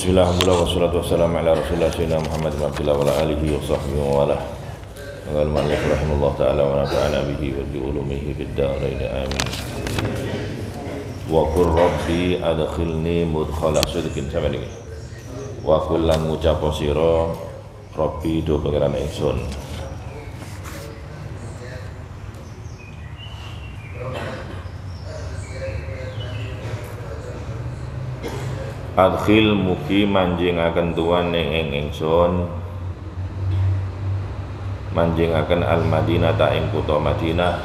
Bismillah, alhamdulillah, wassalatu wassalamu ala rasulillah sayyidina Muhammad wa ala alihi wa sahbihi wa ala wa al-mu'allif rahimahullah ta'ala wa nafa'ana bihi wa bi'ulumihi fid darain amin. Wa qur rabbi adkhilni mudkhala sidqin sampeyan iki. Wa kullan ngucap sira rabbi do pangeran ingsun. Adkhil mugi manjingaken tuan ing ingsun, manjingaken al Madinah ta ing kutha Madinah,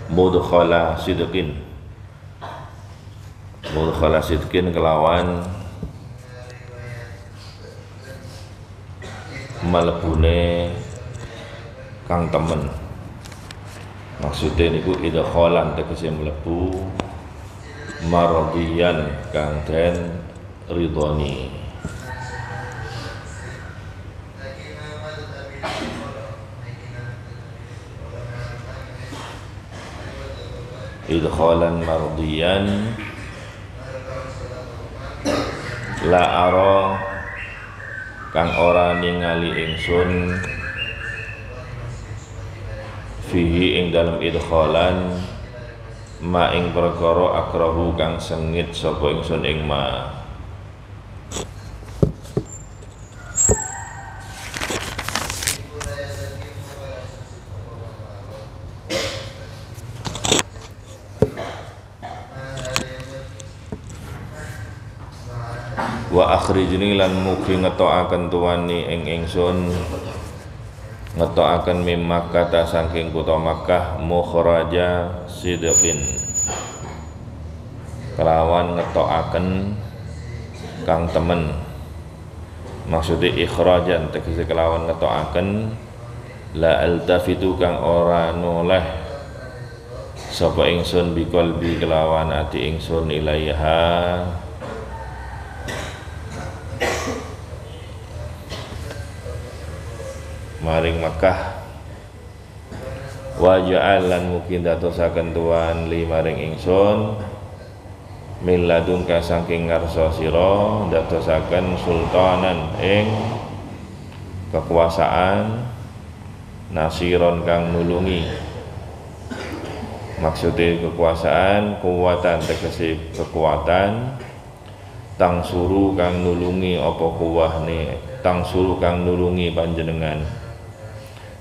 mudkhala sidqin, mudkhala sidqin kelawan malebune kang temen. Maksudnya niku idkhalan tegese mlebu, maradiyan kang den ridhoni. Idkhalan maradiyan la ara kang ora ningali ingsun fihi ing dalam idkhalan ma ing perkara akrahu kang sengit sapa ingsun ing ma. Wa akhrijni lan mugi ngetokaken tuwani ing ingsun, ngetokaken mim Makkah ta saking kutha Makkah, mukhraja sidqin kelawan ngetokaken kang temen. Maksudnya ikhrajan tegese kelawan ngetokaken, la altafitu kang ora noleh sapa ingsun biqalbi kelawan ati ingsun ilaiha maring Makkah. Wa ja'alan mungkin datosaken tuan li maring ingsun min ladunka saking ngarsa sira datosaken sultanan ing kekuasaan, nasiron kang nulungi. Maksudnya kekuasaan, kuwatan tegese kekuatan, tang suru kang nulungi apa kuwahne, tang suru kang nulungi panjenengan,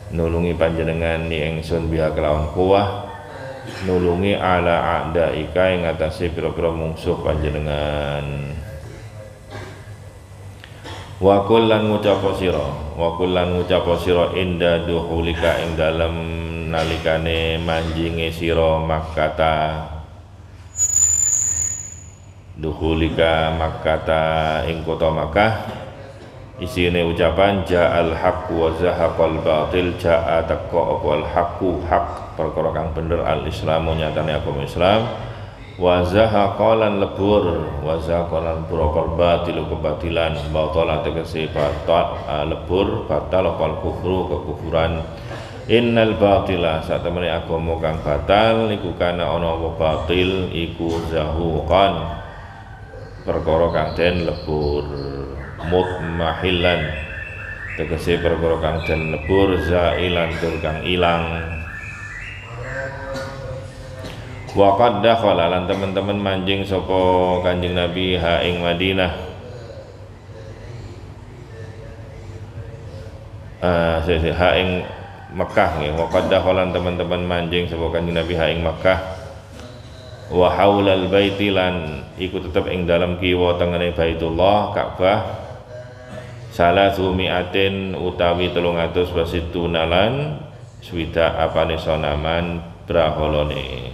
nulungi panjenengan ni ingsun biha kelawan kuwah, nulungi ala a'daika ing atase pira-pira mungsuh panjenengan. Wa kullan ngucapa sira inda duhulika ing dalem nalikane manjinge sira Makkata, duhulika Makkata ing kota Makkah. Isine ucapan ja'al haqq wa zahaqal batil, ja'a taqqa apa al haqqu haq perkara kang bener, al islamu nyatane agama Islam, wa zahaqalan lebur, wa zahaqalan buraqal batil kebatilan, batala tegese batal lebur, batal apa kufru kekufuran. Innal batila satemene agama kang batal iku kana ana apa batil iku zahuqan perkara kang den lebur, mutmahillan tegese perkara kang den lebur, zailan tur kang ilang. Wa qad dakhala lan teman-teman manjing sapa Kanjeng Nabi ha ing Madinah, ha ing Makkah nggih. Wa qad dakhala teman-teman manjing sapa Kanjeng Nabi ha ing Makkah, wa haulal baiti lan iku tetep ing dalam kiwa tengene Baitullah Ka'bah, salasu mi'atin utawi 300 wasituna lan swida apane sonaman braholone.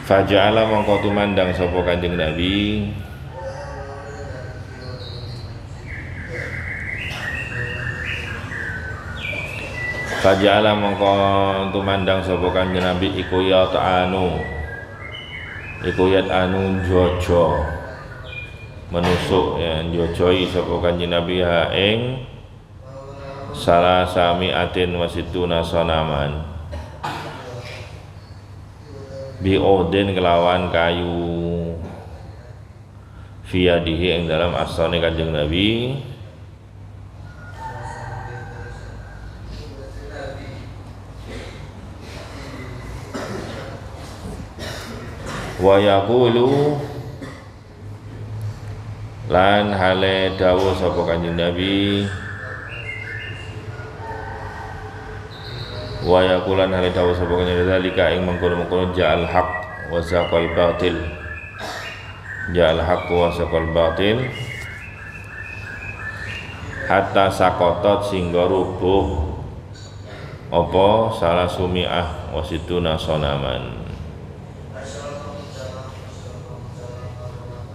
Faja'ala mongko tumandang sapa Kanjeng Nabi Faja'ala mongko tumandang sapa Kanjeng Nabi iku ya ta'anu, iku yat anu jojo menusuk ya njojoi sapa Kanjeng Nabi ha ing salasami'atin wasituna sonaman bi'odin kelawan kayu fiyadihi yang dalam asane Kanjeng Nabi wa yaqulu lan hale dawuh sapa Kanjeng Nabi wa yaqulan hale dawuh sapa Kanjeng zalika ing mengkono-mengkono ja'al haq wa zaqal batil ja'al haq wa zaqal batil hatta sakotot singgo rubuh apa salah sumi'ah wasituna sonaman.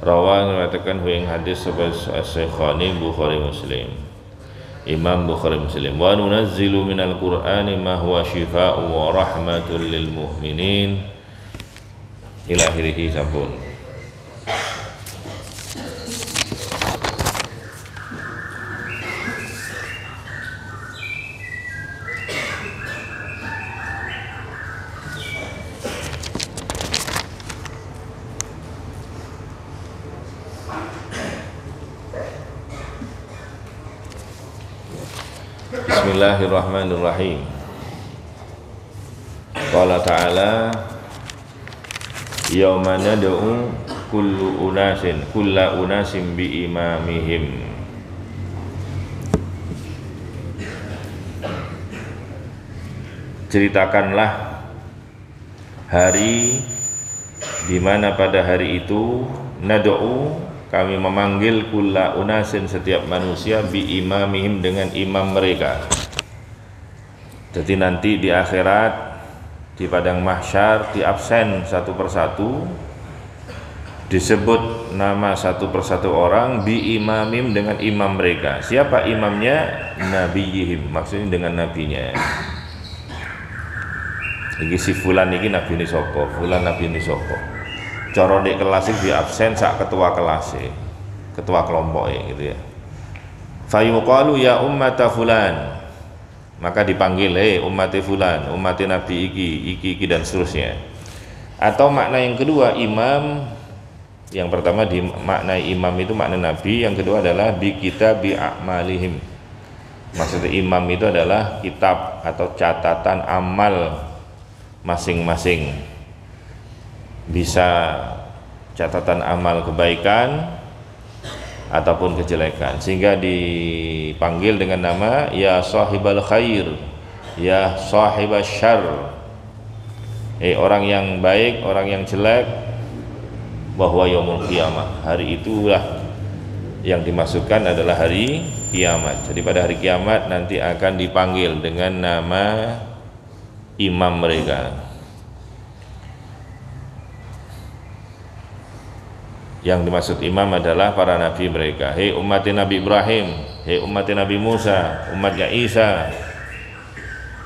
Rawan mengatakan huing hadis sebagai Syekhani Bukhari Muslim, Imam Bukhari Muslim. Wa nunazzilu minal Qur'ani ma huwa shifaa'u wa rahmatul lil mu'minin ila akhirih sampun. Bismillahirrahmanirrahim. Qala ta'ala yauma nad'u kullu unasin bi imamihim. Ceritakanlah hari di mana pada hari itu nad'u kami memanggil kulla unasin setiap manusia bi imamihim dengan imam mereka. Jadi nanti di akhirat di padang mahsyar di absen satu persatu, disebut nama satu persatu orang bi imamim dengan imam mereka. Siapa imamnya? Nabiyihim, maksudnya dengan nabinya. Iki si fulan iki nabi ni sapa, fulan nabi ni sapa. Cara di kelas di absen sak ketua kelas, ketua kelompok gitu ya. Fayuqalu ya ummata fulan, maka dipanggil ummati fulan, ummati nabi iki dan seterusnya. Atau makna yang kedua imam, yang pertama dimaknai imam itu makna nabi, yang kedua adalah bi kitabi a'malihim. Maksudnya imam itu adalah kitab atau catatan amal masing-masing. Bisa catatan amal kebaikan ataupun kejelekan, sehingga dipanggil dengan nama ya sahibal khair, ya sahibas syarr, orang yang baik, orang yang jelek, bahwa yaumul qiyamah, hari itulah yang dimaksudkan adalah hari kiamat. Jadi pada hari kiamat nanti akan dipanggil dengan nama imam mereka. Yang dimaksud imam adalah para nabi mereka. Hei umat Nabi Ibrahim, hei umat Nabi Musa, umatnya Isa,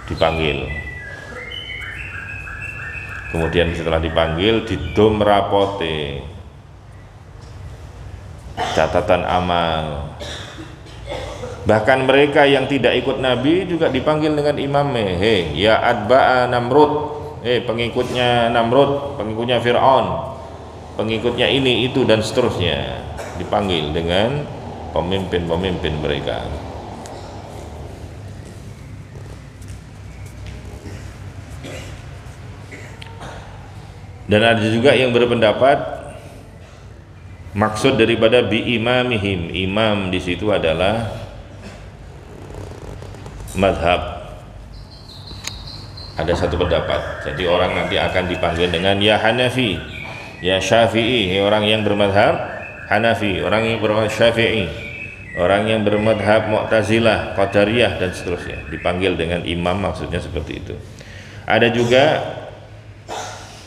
dipanggil. Kemudian setelah dipanggil didom rapote catatan amal. Bahkan mereka yang tidak ikut nabi juga dipanggil dengan imamnya. Hei ya atba'a Namrud, pengikutnya Namrud, pengikutnya Fir'aun, pengikutnya ini itu dan seterusnya, dipanggil dengan pemimpin-pemimpin mereka. Dan ada juga yang berpendapat maksud daripada bi imamihim, imam di situ adalah madhab. Ada satu pendapat, jadi orang nanti akan dipanggil dengan ya Hanafi, ya Syafi'i, orang yang bermadhab Hanafi, orang yang bermadhab Syafi'i, orang yang bermadhab Mu'tazilah, Qadariyah dan seterusnya, dipanggil dengan imam, maksudnya seperti itu. Ada juga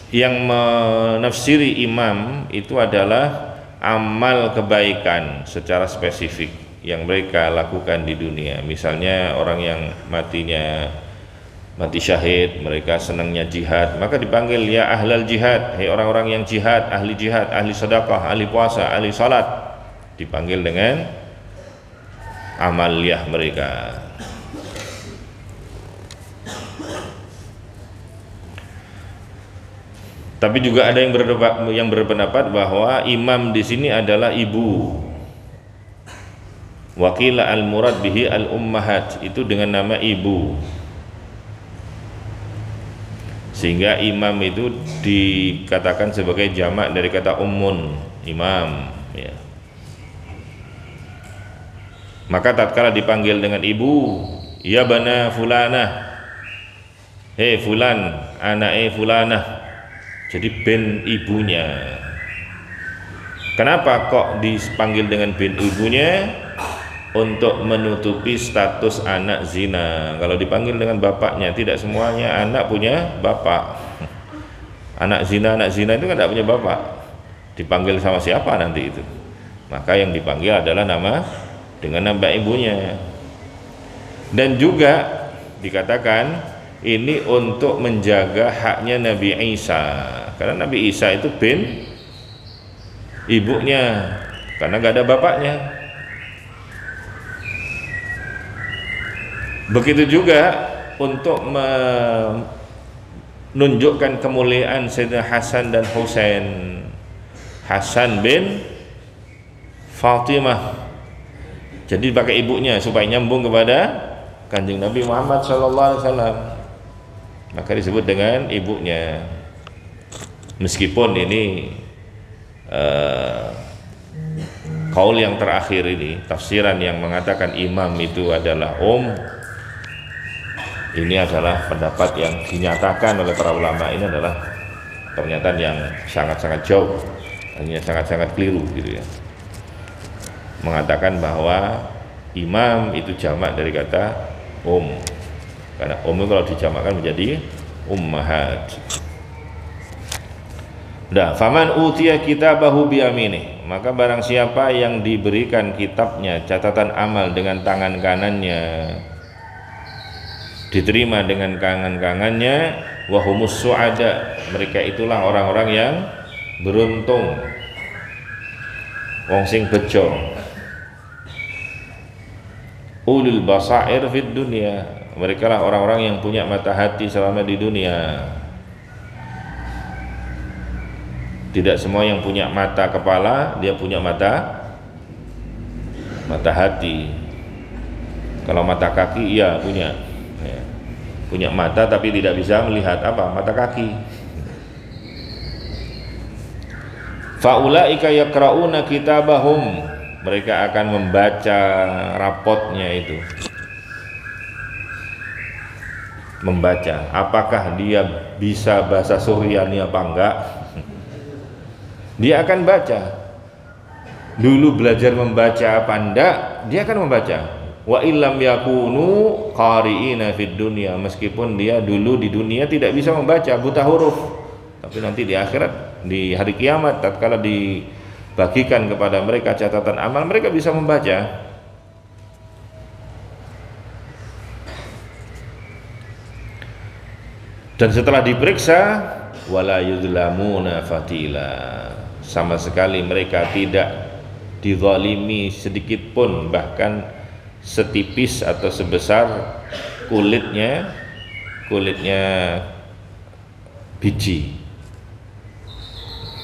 yang menafsiri imam itu adalah amal kebaikan secara spesifik yang mereka lakukan di dunia. Misalnya orang yang mati syahid, mereka senangnya jihad, maka dipanggil ya ahlal jihad, orang-orang yang jihad, ahli sedekah, ahli puasa, ahli salat, dipanggil dengan amaliyah mereka. Tapi juga ada yang berpendapat bahwa imam di sini adalah ibu. Wakila al-murad bihi al-ummahat, itu dengan nama ibu. Sehingga imam itu dikatakan sebagai jamak dari kata ummun, imam, ya. Maka tatkala dipanggil dengan ibu, ya bana fulanah, hei fulan, anake fulanah, jadi bin ibunya. Kenapa kok dipanggil dengan bin ibunya? Untuk menutupi status anak zina. Kalau dipanggil dengan bapaknya, tidak semuanya anak punya bapak. Anak zina itu kan tidak punya bapak. Dipanggil sama siapa nanti itu? Maka yang dipanggil adalah nama dengan nama ibunya. Dan juga dikatakan ini untuk menjaga haknya Nabi Isa, karena Nabi Isa itu bin ibunya, karena gak ada bapaknya. Begitu juga untuk menunjukkan kemuliaan Sayyidina Hasan dan Husain. Hasan bin Fatimah, jadi pakai ibunya supaya nyambung kepada Kanjeng Nabi Muhammad SAW, maka disebut dengan ibunya. Meskipun ini kaul yang terakhir ini, tafsiran yang mengatakan imam itu adalah ini adalah pendapat yang dinyatakan oleh para ulama. Ini adalah pernyataan yang sangat-sangat jauh, hanya sangat-sangat keliru gitu ya, mengatakan bahwa imam itu jamak dari kata karena itu kalau dijamakkan menjadi ummahat. Faman utiya kitabahu biyaminih, maka barang siapa yang diberikan kitabnya, catatan amal dengan tangan kanannya, diterima dengan kangen-kangennya, wahumus su'ada, mereka itulah orang-orang yang beruntung, wong sing bejo, ulul basair fid dunia, mereka lah orang-orang yang punya mata hati selama di dunia. Tidak semua yang punya mata kepala dia punya mata hati. Kalau mata kaki iya punya ya, punya mata tapi tidak bisa melihat mata kaki. Faulaika yaqrauna kitabahum, mereka akan membaca rapotnya itu, membaca apakah dia bisa bahasa Suryani apa enggak. Dia akan baca dulu, belajar membaca apa enggak, dia akan membaca. Wa illam yakunu qari'ina fid dunya, meskipun dia dulu di dunia tidak bisa membaca, buta huruf, tapi nanti di akhirat, di hari kiamat, tatkala dibagikan kepada mereka catatan amal, mereka bisa membaca. Dan setelah diperiksa, wala yuzlamuna fatila, sama sekali mereka tidak dizalimi sedikit pun, bahkan setipis atau sebesar kulitnya biji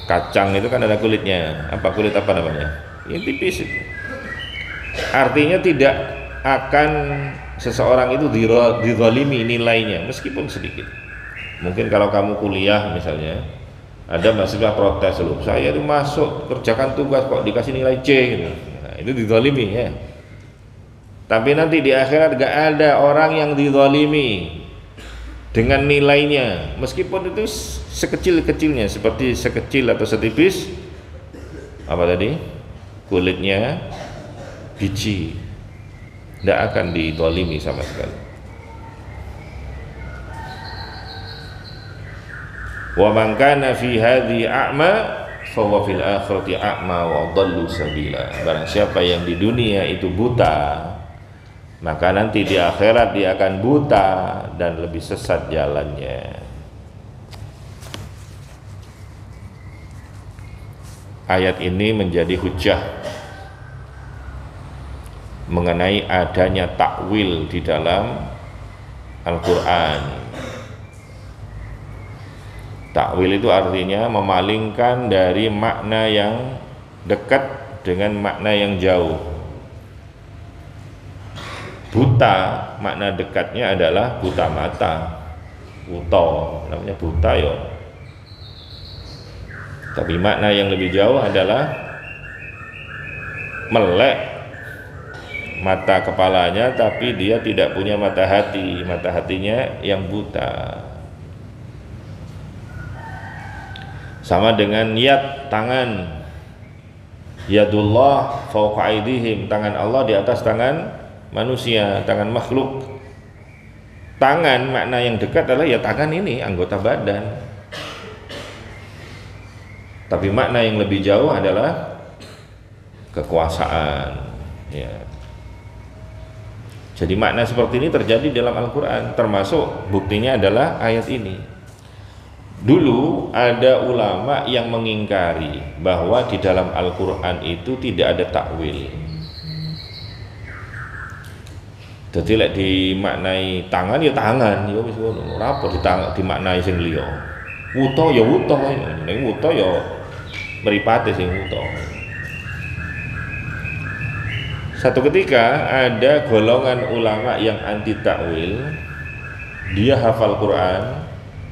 kacang itu kan ada kulitnya, kulit apa namanya, ini tipis itu. Artinya tidak akan seseorang itu dizalimi nilainya meskipun sedikit. Mungkin kalau kamu kuliah misalnya, ada mahasiswa protes, loh saya itu masuk kerjakan tugas kok dikasih nilai C gitu. Nah, itu dizalimi ya. Tapi nanti di akhirat gak ada orang yang dizalimi dengan nilainya, meskipun itu sekecil-kecilnya, seperti sekecil atau setipis kulitnya biji, tidak akan dizalimi sama sekali. Wa man kana fi hadhi a'ma fa huwa fil akhirati a'ma wa dhallu sabila. Barang siapa yang di dunia itu buta, maka nanti di akhirat dia akan buta dan lebih sesat jalannya. Ayat ini menjadi hujjah mengenai adanya takwil di dalam Al-Quran. Takwil itu artinya memalingkan dari makna yang dekat dengan makna yang jauh. Buta, makna dekatnya adalah buta mata, buta, namanya buta ya. Tapi makna yang lebih jauh adalah melek mata kepalanya, tapi dia tidak punya mata hatinya yang buta. Sama dengan yad, tangan. Yadullah fawqa aydihim, tangan Allah di atas tangan manusia, tangan makhluk. Tangan makna yang dekat adalah ya tangan ini anggota badan. Tapi makna yang lebih jauh adalah kekuasaan, ya. Jadi makna seperti ini terjadi dalam Al-Quran, termasuk buktinya adalah ayat ini. Dulu ada ulama yang mengingkari bahwa di dalam Al-Quran itu tidak ada takwil. Jadi lek dimaknai tangan ya tangan, ya wis ngono. Ora apa dimaknai sing liya. Wuta ya wuta, ning wuta ya mripate sing wuta. Satu ketika ada golongan ulama yang anti takwil. Dia hafal Quran,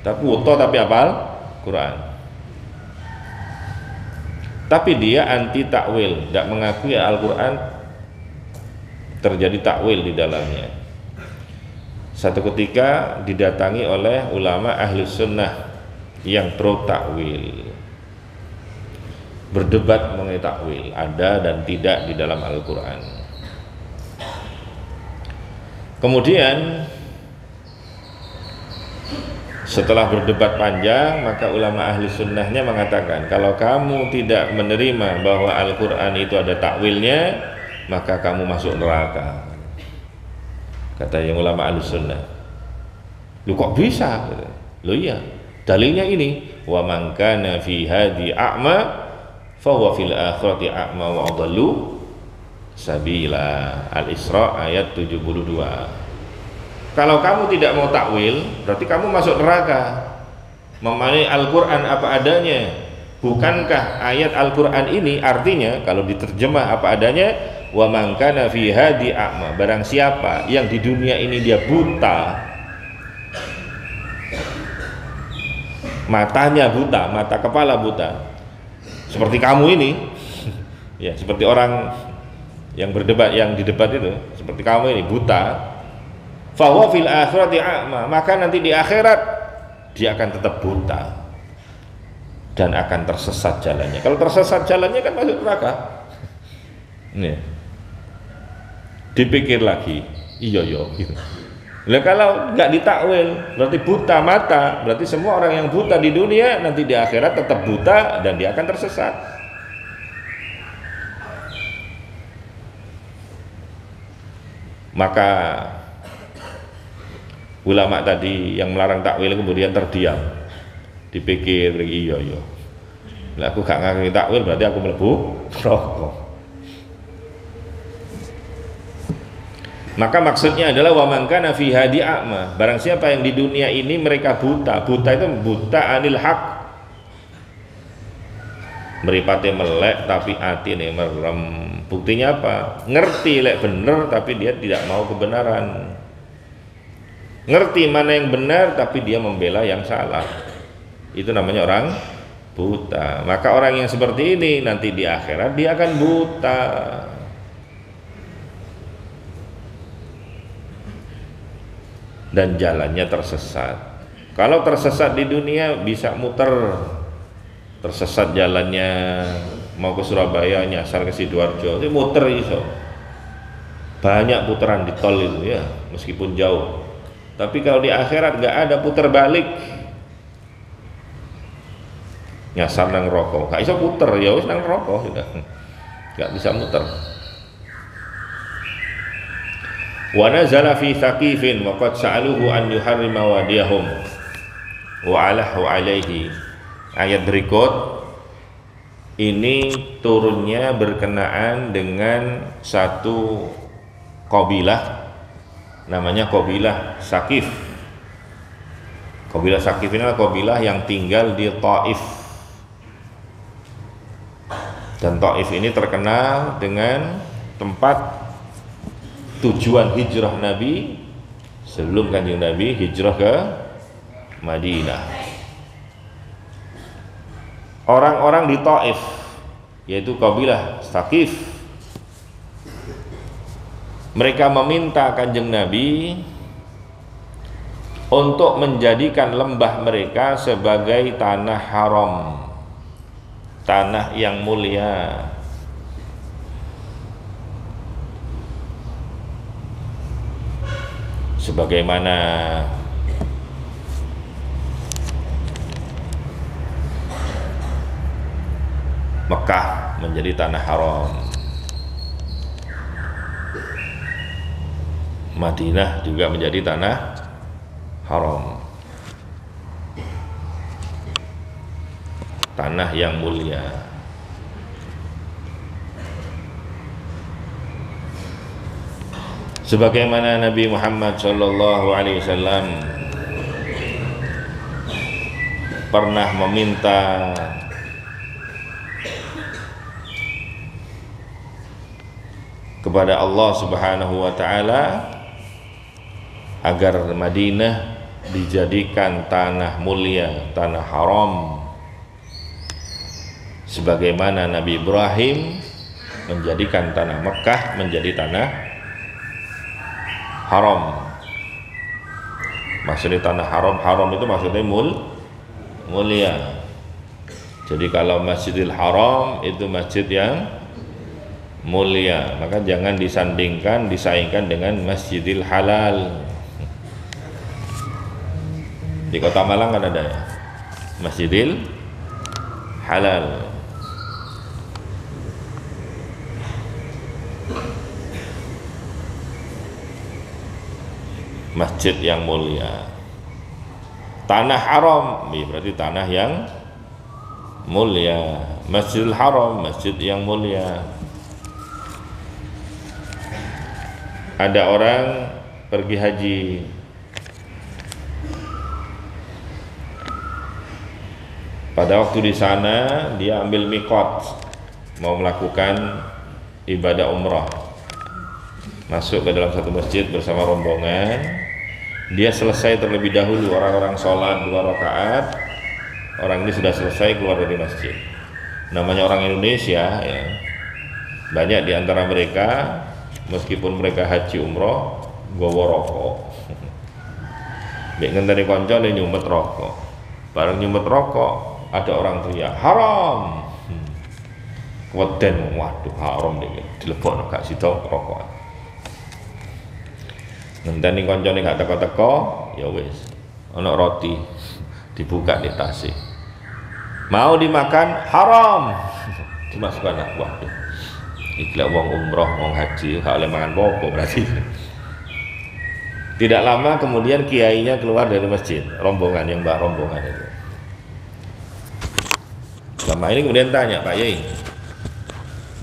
tapi wuta tapi hafal Quran. Tapi dia anti takwil, tidak mengakui Al-Quran terjadi takwil di dalamnya. Satu ketika didatangi oleh ulama ahli sunnah yang pro takwil, berdebat mengenai takwil ada dan tidak di dalam Al-Quran. Kemudian setelah berdebat panjang, maka ulama ahli sunnahnya mengatakan, kalau kamu tidak menerima bahwa Al-Quran itu ada takwilnya, maka kamu masuk neraka. Kata yang ulama ahli sunnah. Lu kok bisa? Lu iya, dalilnya ini, wa man kana fi hadi a'ma fa huwa fil akhirati a'ma wa adallu sabila. Al-Isra ayat 72. Kalau kamu tidak mau takwil, berarti kamu masuk neraka. Memahami Al-Quran apa adanya. Bukankah ayat Al-Quran ini artinya kalau diterjemah apa adanya, wa man kana fi hadi a'ma, barang siapa yang di dunia ini dia buta, matanya buta, mata kepala buta, seperti kamu ini ya, seperti orang yang berdebat, yang di debat itu, seperti kamu ini buta, fa huwa fil akhirati a'ma, maka nanti di akhirat dia akan tetap buta dan akan tersesat jalannya. Kalau tersesat jalannya kan masuk neraka. Nih, dipikir lagi, iya gitu. Nah, kalau nggak ditakwil berarti buta mata, berarti semua orang yang buta di dunia nanti di akhirat tetap buta dan dia akan tersesat. Maka ulama tadi yang melarang takwil kemudian terdiam, dipikir iya. Lah aku gak ngerti takwil berarti aku mlebu neraka. Maka maksudnya adalah wa man kana fi hadi a'ma, barang siapa yang di dunia ini mereka buta. Buta itu buta anil haq, mripate melek tapi atine merem. Buktinya apa? Ngerti lek bener tapi dia tidak mau kebenaran. Ngerti mana yang benar tapi dia membela yang salah. Itu namanya orang buta. Maka orang yang seperti ini nanti di akhirat dia akan buta. Dan jalannya tersesat. Kalau tersesat di dunia bisa muter, tersesat jalannya mau ke Surabaya nyasar ke Sidoarjo, itu muter iso. Banyak putaran di tol itu ya, meskipun jauh. Tapi kalau di akhirat nggak ada putar balik, nyasar nang rokok, nggak bisa puter, ya wis nang rokok sudah, nggak bisa muter. Wa nazala fi Thaqifin wa qad sa'aluhu an yuharrima wadiyahum wa alahu alaihi. Ayat berikut ini turunnya berkenaan dengan satu kabilah namanya kabilah Thaqif. Kabilah Saqif ini adalah kabilah yang tinggal di Taif. Dan Taif ini terkenal dengan tempat tujuan hijrah Nabi sebelum Kanjeng Nabi hijrah ke Madinah. Orang-orang di Taif, yaitu kabilah Saqif, mereka meminta Kanjeng Nabi untuk menjadikan lembah mereka sebagai tanah haram, tanah yang mulia. Sebagaimana Mekah menjadi tanah haram, Madinah juga menjadi tanah haram, tanah yang mulia. Sebagaimana Nabi Muhammad SAW pernah meminta kepada Allah Subhanahu wa taala agar Madinah dijadikan tanah mulia, tanah haram, sebagaimana Nabi Ibrahim menjadikan tanah Mekah menjadi tanah haram. Maksudnya tanah haram, haram itu maksudnya mulia. Jadi kalau Masjidil Haram itu masjid yang mulia, maka jangan disandingkan, disaingkan dengan Masjidil Halal. Di Kota Malang kan ada ya, Masjidil Halal. Masjid yang mulia. Tanah haram berarti tanah yang mulia. Masjidil Haram, masjid yang mulia. Ada orang pergi haji, pada waktu di sana dia ambil mikot, mau melakukan ibadah umrah, masuk ke dalam satu masjid bersama rombongan. Dia selesai terlebih dahulu, orang-orang sholat 2 rakaat, orang ini sudah selesai keluar dari masjid. Namanya orang Indonesia ya, banyak di antara mereka meskipun mereka haji umroh gowo rokok. Nek ngenteni kancane nyumet rokok. Bareng nyumet rokok ada orang teriak haram. Weden, waduh haram iki dilebokno gak sida rokok. Ngenteni kancane gak teko-teko, ya wis. Ana roti dibuka di tasih. Mau dimakan haram. Dimasukkan waduh. Iki lek wong umroh, wong haji gak oleh mangan apa berarti. Tidak lama kemudian kiainya keluar dari masjid, rombongan yang mbak rombongan itu. Selama ini kemudian tanya, Pak Yai,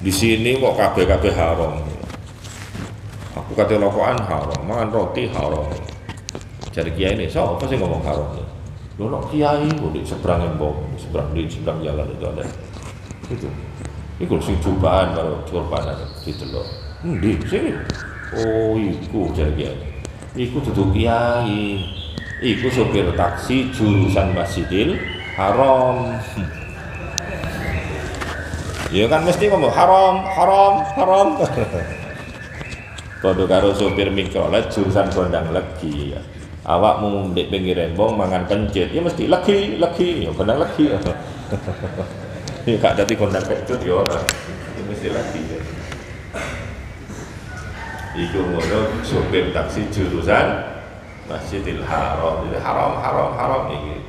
di sini kok kabeh-kabeh haram? Aku kata rokokan haram, makan roti haram. Jadi kiai ini, siapa sih ngomong haram? Loh, kiai, di seberang embong, di seberang jalan itu ada. Itu. Iku sing cobaan karo korban didelok. Endi sini? Oh, iku jare kiai. Iku dudu kiai. Iku sopir taksi jurusan Masjidil Haram. Ya kan mesti ngomong haram, haram, haram. Padha karo sopir mikrolet jurusan Gondang Legi ya. Awakmu ndek pinggir embong mangan pencit, ya mesti legi, ya Gondang Legi. Ya gak dadi Gondang Kecut ya ora. Ya mesti legi. Ya. Iku ngono sopir taksi jurusan Masjidil Haram. Jadi haram iki.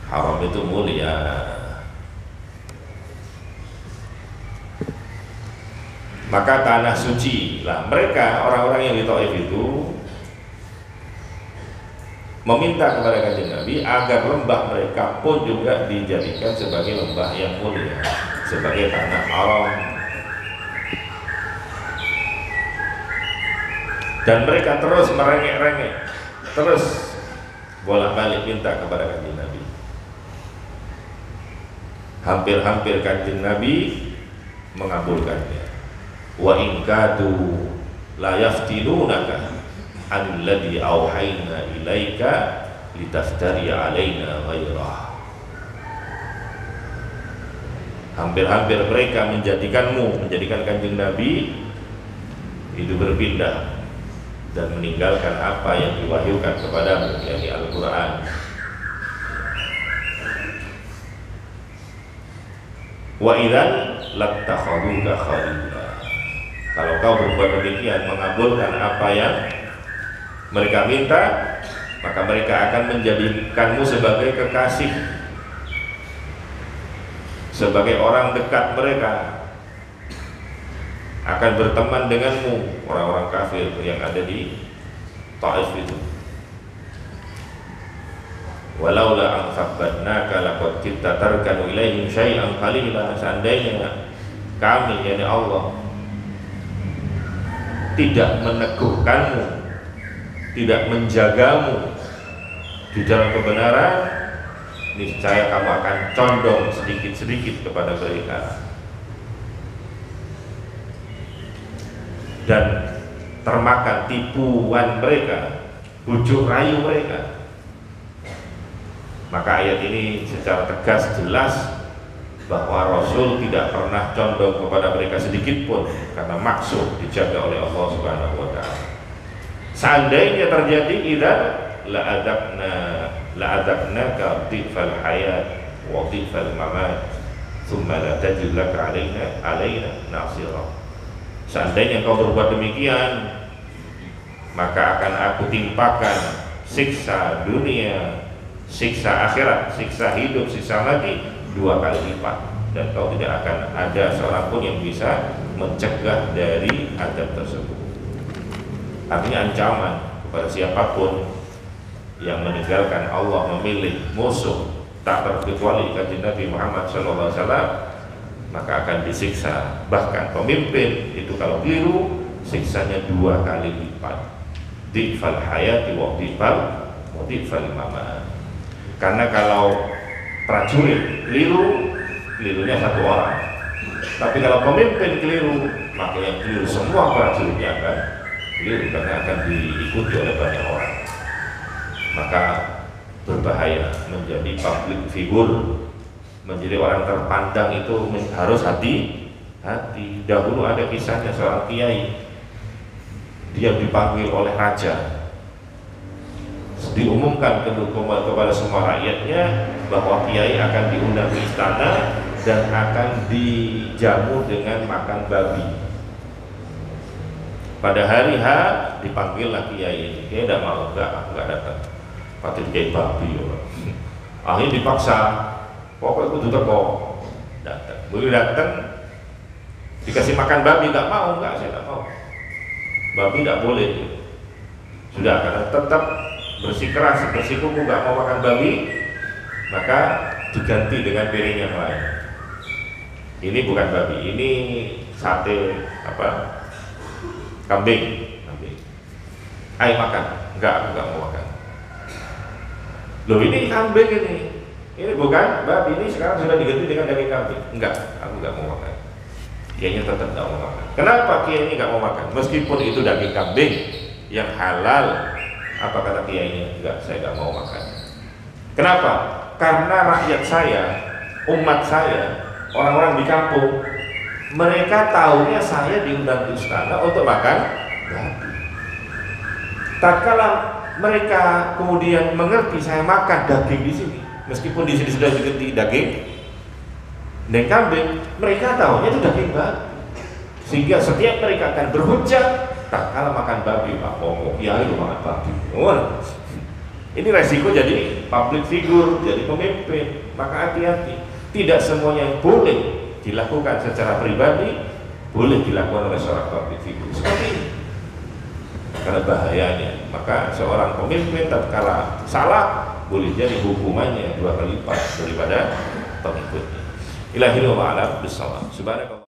Haram itu mulia. Maka tanah suci lah, mereka orang-orang yang di Taif itu meminta kepada Kanjeng Nabi agar lembah mereka pun juga dijadikan sebagai lembah yang mulia, sebagai tanah haram. Dan mereka terus merengek-rengek, terus bolak-balik minta kepada Kanjeng Nabi. Hampir-hampir Kanjeng Nabi mengabulkannya. Wa in kadu la yaftinunaka alladhi auhayna ilaika litaftari alaina ghairah. Hampir-hampir mereka menjadikan Kanjeng Nabi itu berpindah dan meninggalkan apa yang diwahyukan kepadamu, yakni Al-Quran. Wa idzan lattakhaduka khalila. Kalau kau berbuat demikian, mengabulkan apa yang mereka minta, maka mereka akan menjadikanmu sebagai kekasih, sebagai orang dekat mereka, akan berteman denganmu orang-orang kafir yang ada di Taif itu. Walaula an thabbatnaka laqad kitta tarkanu ilaihim syai'an qalila. Seandainya kami, yakni Allah, tidak meneguhkanmu, tidak menjagamu di dalam kebenaran, niscaya kamu akan condong sedikit-sedikit kepada mereka dan termakan tipuan mereka, bujuk rayu mereka. Maka ayat ini secara tegas jelas bahwa Rasul tidak pernah condong kepada mereka sedikit pun, karena maksud dijaga oleh Allah Subhanahu wa taala. Seandainya terjadi idzan la'adzaqnaka dhifal hayat wa dhifal mamat thumma la tajid laka alaina nasira. Seandainya kau berbuat demikian, maka akan aku timpakan siksa dunia, siksa akhirat, siksa hidup, siksa mati 2 kali lipat, dan kau tidak akan ada seorang pun yang bisa mencegah dari azab tersebut. Artinya ancaman kepada siapapun yang meninggalkan Allah, memilih musuh, tak terkecuali Kanjeng Nabi Muhammad SAW, maka akan disiksa. Bahkan pemimpin itu kalau keliru, siksanya 2 kali lipat, dhifal hayati wa dhifal mamat. Karena kalau prajurit keliru, kelirunya 1 orang. Tapi kalau pemimpin keliru, maka yang keliru semua prajuritnya akan keliru, karena akan diikuti oleh banyak orang. Maka berbahaya menjadi public figure, menjadi orang terpandang itu harus hati-hati. Dahulu ada kisahnya seorang kiai, dia dipanggil oleh raja, diumumkan kepada semua rakyatnya bahwa kiai akan diundang ke istana dan akan dijamu dengan makan babi. Pada hari H dipanggillah kiai ini. Kiai tidak mau, enggak datang. Patut kiai babi. Akhirnya dipaksa, pokoknya kudu teko, datang. Boleh datang, dikasih makan babi, enggak mau, enggak, saya enggak mau. Babi enggak boleh. Sudah, karena tetap bersikeras, bersikuku nggak mau makan babi, maka diganti dengan piring yang lain. Ini bukan babi, ini sate kambing. Ayo makan. Enggak mau makan. Loh, ini kambing ini bukan babi, ini sekarang sudah diganti dengan daging kambing. Enggak, aku nggak mau makan. Kiainya tetap nggak mau makan. Kenapa kiai ini nggak mau makan? Meskipun itu daging kambing yang halal. Apa kata kiainya? Enggak, saya nggak mau makan. Kenapa? Karena rakyat saya, umat saya, orang-orang di kampung, mereka tahunya saya diundang ke istana untuk makan babi. Tatkala mereka kemudian mengerti saya makan daging di sini, meskipun di sini sudah diganti daging dan kambing, mereka tahunya itu daging babi. Sehingga setiap mereka akan berhujat, tak kalah makan babi, Pak Pongo, ya itu makan babi. Ini resiko jadi public figure, jadi pemimpin. Maka hati-hati, tidak semuanya yang boleh dilakukan secara pribadi boleh dilakukan oleh seorang public figure seperti ini. Karena bahayanya, maka seorang pemimpin tatkala salah boleh jadi hukumannya 2 kali lipat daripada pengikutnya. Ilahil wa a'lam bishawab. Subhanakallah.